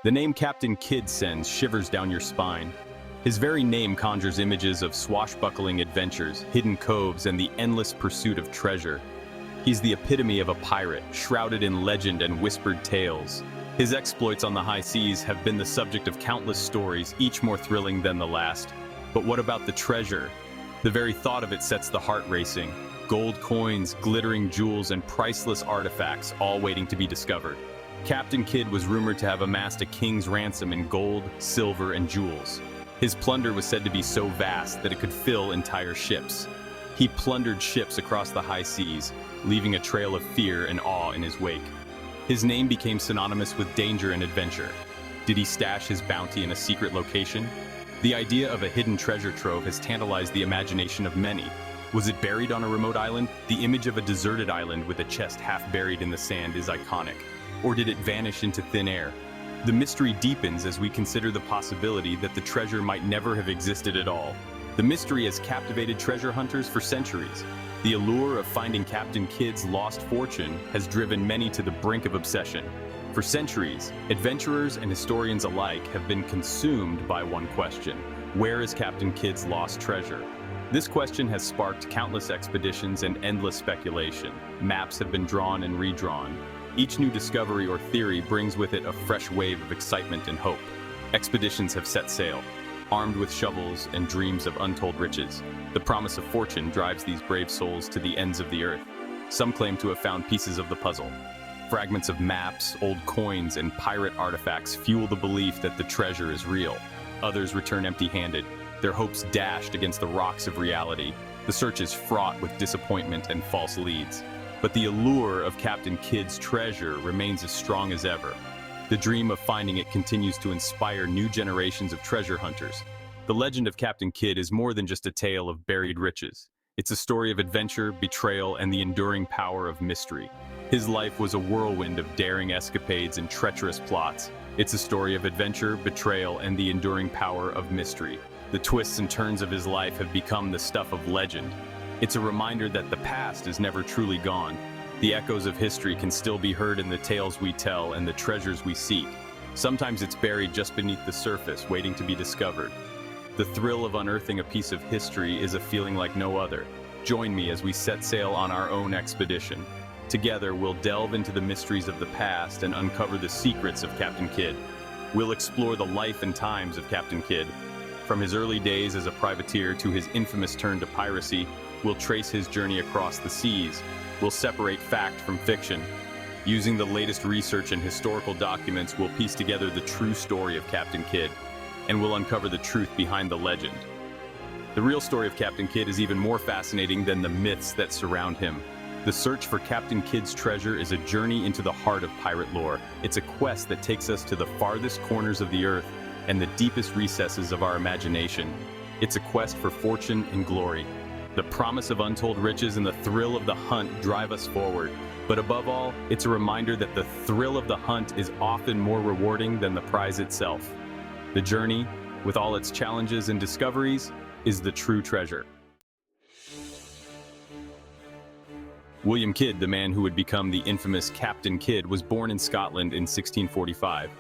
The name Captain Kidd sends shivers down your spine. His very name conjures images of swashbuckling adventures, hidden coves, and the endless pursuit of treasure. He's the epitome of a pirate, shrouded in legend and whispered tales. His exploits on the high seas have been the subject of countless stories, each more thrilling than the last. But what about the treasure? The very thought of it sets the heart racing. Gold coins, glittering jewels, and priceless artifacts, all waiting to be discovered. Captain Kidd was rumored to have amassed a king's ransom in gold, silver, and jewels. His plunder was said to be so vast that it could fill entire ships. He plundered ships across the high seas, leaving a trail of fear and awe in his wake. His name became synonymous with danger and adventure. Did he stash his bounty in a secret location? The idea of a hidden treasure trove has tantalized the imagination of many. Was it buried on a remote island? The image of a deserted island with a chest half buried in the sand is iconic. Or did it vanish into thin air? The mystery deepens as we consider the possibility that the treasure might never have existed at all. The mystery has captivated treasure hunters for centuries. The allure of finding Captain Kidd's lost fortune has driven many to the brink of obsession. For centuries, adventurers and historians alike have been consumed by one question: where is Captain Kidd's lost treasure? This question has sparked countless expeditions and endless speculation. Maps have been drawn and redrawn. Each new discovery or theory brings with it a fresh wave of excitement and hope. Expeditions have set sail, armed with shovels and dreams of untold riches. The promise of fortune drives these brave souls to the ends of the earth. Some claim to have found pieces of the puzzle. Fragments of maps, old coins, and pirate artifacts fuel the belief that the treasure is real. Others return empty-handed, their hopes dashed against the rocks of reality. The search is fraught with disappointment and false leads. But the allure of Captain Kidd's treasure remains as strong as ever. The dream of finding it continues to inspire new generations of treasure hunters. The legend of Captain Kidd is more than just a tale of buried riches. It's a story of adventure, betrayal, and the enduring power of mystery. His life was a whirlwind of daring escapades and treacherous plots. It's a story of adventure, betrayal, and the enduring power of mystery. The twists and turns of his life have become the stuff of legend. It's a reminder that the past is never truly gone. The echoes of history can still be heard in the tales we tell and the treasures we seek. Sometimes it's buried just beneath the surface, waiting to be discovered. The thrill of unearthing a piece of history is a feeling like no other. Join me as we set sail on our own expedition. Together, we'll delve into the mysteries of the past and uncover the secrets of Captain Kidd. We'll explore the life and times of Captain Kidd. From his early days as a privateer to his infamous turn to piracy, we'll trace his journey across the seas. We'll separate fact from fiction. Using the latest research and historical documents, we'll piece together the true story of Captain Kidd, and we'll uncover the truth behind the legend. The real story of Captain Kidd is even more fascinating than the myths that surround him. The search for Captain Kidd's treasure is a journey into the heart of pirate lore. It's a quest that takes us to the farthest corners of the earth and the deepest recesses of our imagination. It's a quest for fortune and glory. The promise of untold riches and the thrill of the hunt drive us forward. But above all, it's a reminder that the thrill of the hunt is often more rewarding than the prize itself. The journey, with all its challenges and discoveries, is the true treasure. William Kidd, the man who would become the infamous Captain Kidd, was born in Scotland in 1645.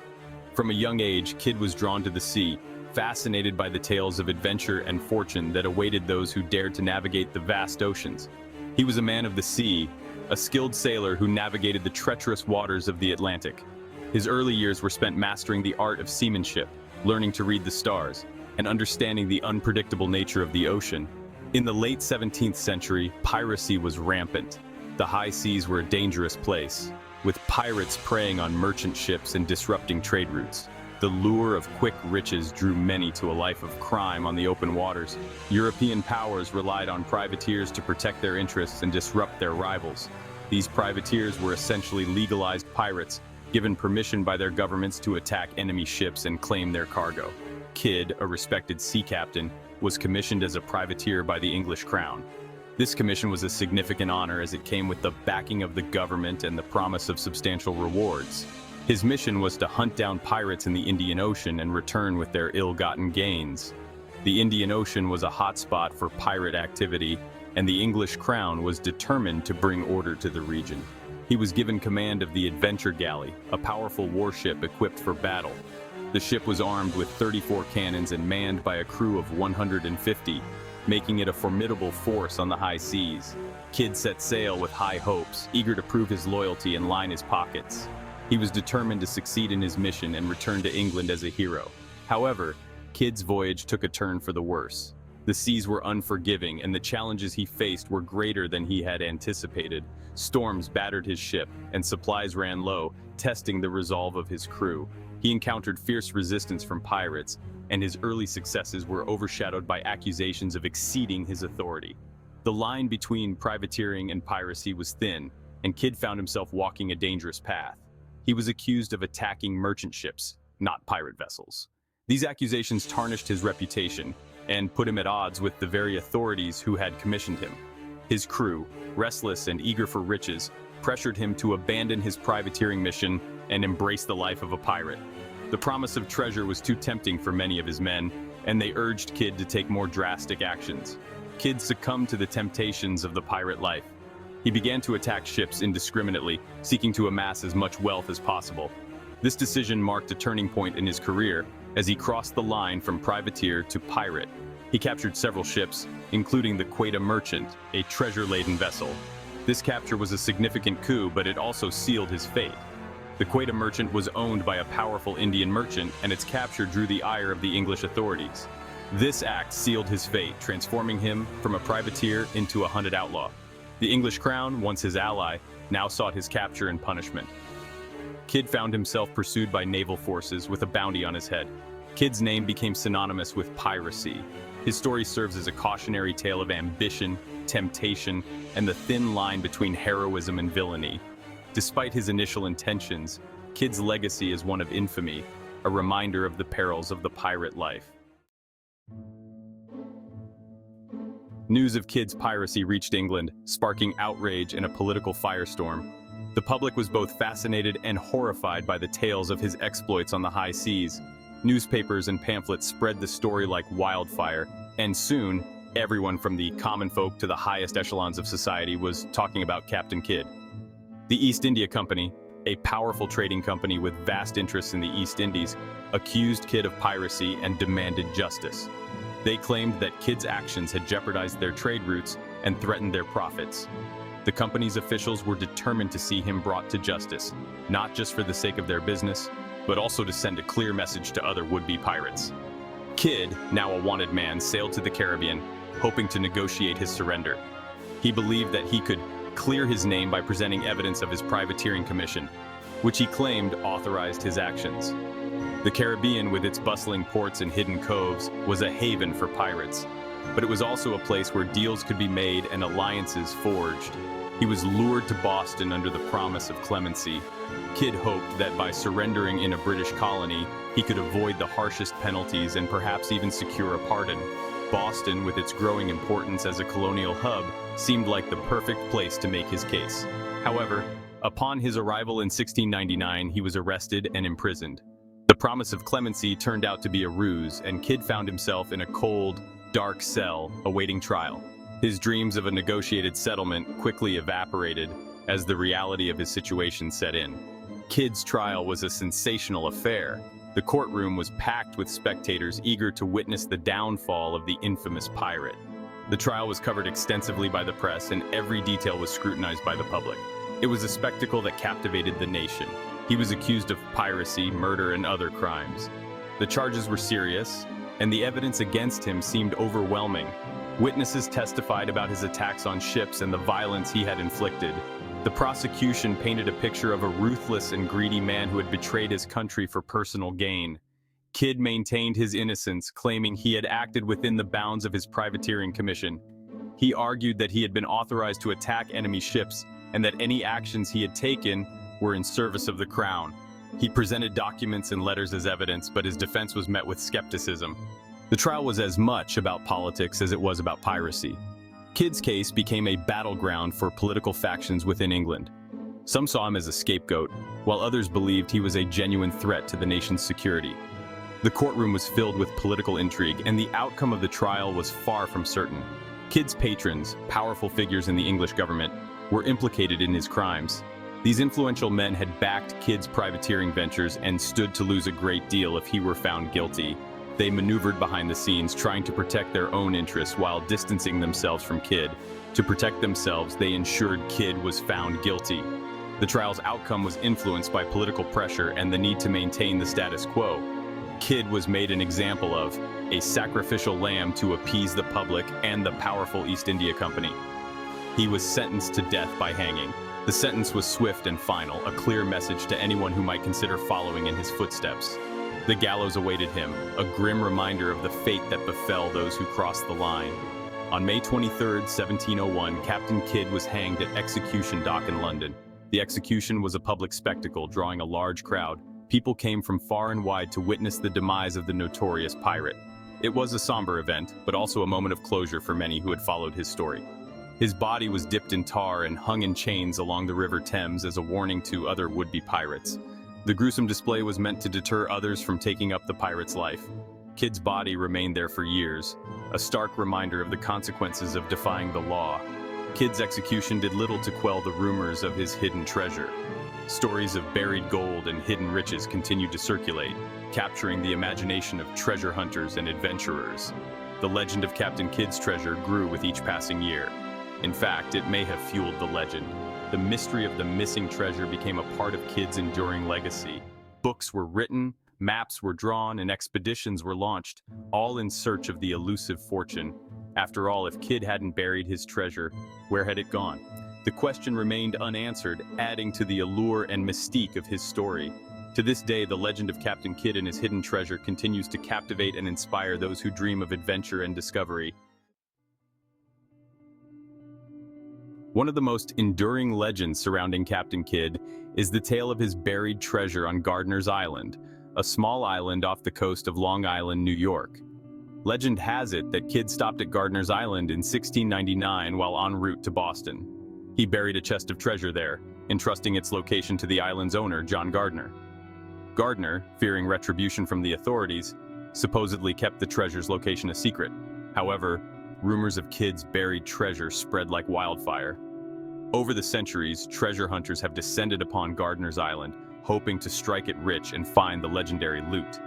From a young age, Kidd was drawn to the sea, fascinated by the tales of adventure and fortune that awaited those who dared to navigate the vast oceans. He was a man of the sea, a skilled sailor who navigated the treacherous waters of the Atlantic. His early years were spent mastering the art of seamanship, learning to read the stars, and understanding the unpredictable nature of the ocean. In the late 17th century, piracy was rampant. The high seas were a dangerous place, with pirates preying on merchant ships and disrupting trade routes. The lure of quick riches drew many to a life of crime on the open waters. European powers relied on privateers to protect their interests and disrupt their rivals. These privateers were essentially legalized pirates, given permission by their governments to attack enemy ships and claim their cargo. Kidd, a respected sea captain, was commissioned as a privateer by the English crown. This commission was a significant honor as it came with the backing of the government and the promise of substantial rewards. His mission was to hunt down pirates in the Indian Ocean and return with their ill-gotten gains. The Indian Ocean was a hotspot for pirate activity, and the English crown was determined to bring order to the region. He was given command of the Adventure Galley, a powerful warship equipped for battle. The ship was armed with 34 cannons and manned by a crew of 150, making it a formidable force on the high seas. Kidd set sail with high hopes, eager to prove his loyalty and line his pockets. He was determined to succeed in his mission and return to England as a hero. However, Kidd's voyage took a turn for the worse. The seas were unforgiving, and the challenges he faced were greater than he had anticipated. Storms battered his ship, and supplies ran low, testing the resolve of his crew. He encountered fierce resistance from pirates, and his early successes were overshadowed by accusations of exceeding his authority. The line between privateering and piracy was thin, and Kidd found himself walking a dangerous path. He was accused of attacking merchant ships, not pirate vessels. These accusations tarnished his reputation and put him at odds with the very authorities who had commissioned him. His crew, restless and eager for riches, pressured him to abandon his privateering mission and embrace the life of a pirate. The promise of treasure was too tempting for many of his men, and they urged Kidd to take more drastic actions. Kidd succumbed to the temptations of the pirate life. He began to attack ships indiscriminately, seeking to amass as much wealth as possible. This decision marked a turning point in his career as he crossed the line from privateer to pirate. He captured several ships, including the Quetta Merchant, a treasure-laden vessel. This capture was a significant coup, but it also sealed his fate. The Quetta Merchant was owned by a powerful Indian merchant, and its capture drew the ire of the English authorities. This act sealed his fate, transforming him from a privateer into a hunted outlaw. The English crown, once his ally, now sought his capture and punishment. Kidd found himself pursued by naval forces with a bounty on his head. Kidd's name became synonymous with piracy. His story serves as a cautionary tale of ambition, temptation, and the thin line between heroism and villainy. Despite his initial intentions, Kidd's legacy is one of infamy, a reminder of the perils of the pirate life. News of Kidd's piracy reached England, sparking outrage and a political firestorm. The public was both fascinated and horrified by the tales of his exploits on the high seas. Newspapers and pamphlets spread the story like wildfire, and soon, everyone from the common folk to the highest echelons of society was talking about Captain Kidd. The East India Company, a powerful trading company with vast interests in the East Indies, accused Kidd of piracy and demanded justice. They claimed that Kidd's actions had jeopardized their trade routes and threatened their profits. The company's officials were determined to see him brought to justice, not just for the sake of their business, but also to send a clear message to other would-be pirates. Kidd, now a wanted man, sailed to the Caribbean, hoping to negotiate his surrender. He believed that he could clear his name by presenting evidence of his privateering commission, which he claimed authorized his actions. The Caribbean, with its bustling ports and hidden coves, was a haven for pirates, but it was also a place where deals could be made and alliances forged. He was lured to Boston under the promise of clemency. Kidd hoped that by surrendering in a British colony, he could avoid the harshest penalties and perhaps even secure a pardon. Boston, with its growing importance as a colonial hub, seemed like the perfect place to make his case. However, upon his arrival in 1699, he was arrested and imprisoned. The promise of clemency turned out to be a ruse, and Kidd found himself in a cold, dark cell awaiting trial. His dreams of a negotiated settlement quickly evaporated as the reality of his situation set in. Kidd's trial was a sensational affair. The courtroom was packed with spectators eager to witness the downfall of the infamous pirate. The trial was covered extensively by the press, and every detail was scrutinized by the public. It was a spectacle that captivated the nation. He was accused of piracy, murder, and other crimes. The charges were serious, and the evidence against him seemed overwhelming. Witnesses testified about his attacks on ships and the violence he had inflicted. The prosecution painted a picture of a ruthless and greedy man who had betrayed his country for personal gain. Kidd maintained his innocence, claiming he had acted within the bounds of his privateering commission. He argued that he had been authorized to attack enemy ships and that any actions he had taken were in service of the crown. He presented documents and letters as evidence, but his defense was met with skepticism. The trial was as much about politics as it was about piracy. Kidd's case became a battleground for political factions within England. Some saw him as a scapegoat, while others believed he was a genuine threat to the nation's security. The courtroom was filled with political intrigue, and the outcome of the trial was far from certain. Kidd's patrons, powerful figures in the English government, were implicated in his crimes. These influential men had backed Kidd's privateering ventures and stood to lose a great deal if he were found guilty. They maneuvered behind the scenes, trying to protect their own interests while distancing themselves from Kidd. To protect themselves, they ensured Kidd was found guilty. The trial's outcome was influenced by political pressure and the need to maintain the status quo. Kidd was made an example of, a sacrificial lamb to appease the public and the powerful East India Company. He was sentenced to death by hanging. The sentence was swift and final, a clear message to anyone who might consider following in his footsteps. The gallows awaited him, a grim reminder of the fate that befell those who crossed the line. On May 23, 1701, Captain Kidd was hanged at Execution Dock in London. The execution was a public spectacle, drawing a large crowd. People came from far and wide to witness the demise of the notorious pirate. It was a somber event, but also a moment of closure for many who had followed his story. His body was dipped in tar and hung in chains along the River Thames as a warning to other would-be pirates. The gruesome display was meant to deter others from taking up the pirate's life. Kidd's body remained there for years, a stark reminder of the consequences of defying the law. Kidd's execution did little to quell the rumors of his hidden treasure. Stories of buried gold and hidden riches continued to circulate, capturing the imagination of treasure hunters and adventurers. The legend of Captain Kidd's treasure grew with each passing year. In fact, it may have fueled the legend. The mystery of the missing treasure became a part of Kidd's enduring legacy. Books were written, maps were drawn, and expeditions were launched, all in search of the elusive fortune. After all, if Kidd hadn't buried his treasure, where had it gone? The question remained unanswered, adding to the allure and mystique of his story. To this day, the legend of Captain Kidd and his hidden treasure continues to captivate and inspire those who dream of adventure and discovery. One of the most enduring legends surrounding Captain Kidd is the tale of his buried treasure on Gardiners Island, a small island off the coast of Long Island, New York. Legend has it that Kidd stopped at Gardiners Island in 1699 while en route to Boston. He buried a chest of treasure there, entrusting its location to the island's owner, John Gardiner. Gardiner, fearing retribution from the authorities, supposedly kept the treasure's location a secret. However, rumors of Kidd's buried treasure spread like wildfire. Over the centuries, treasure hunters have descended upon Gardiners Island, hoping to strike it rich and find the legendary loot.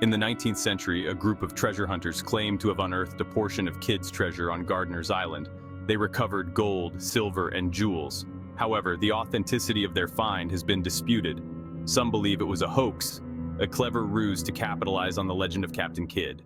In the 19th century, a group of treasure hunters claimed to have unearthed a portion of Kidd's treasure on Gardiners Island. They recovered gold, silver, and jewels. However, the authenticity of their find has been disputed. Some believe it was a hoax, a clever ruse to capitalize on the legend of Captain Kidd.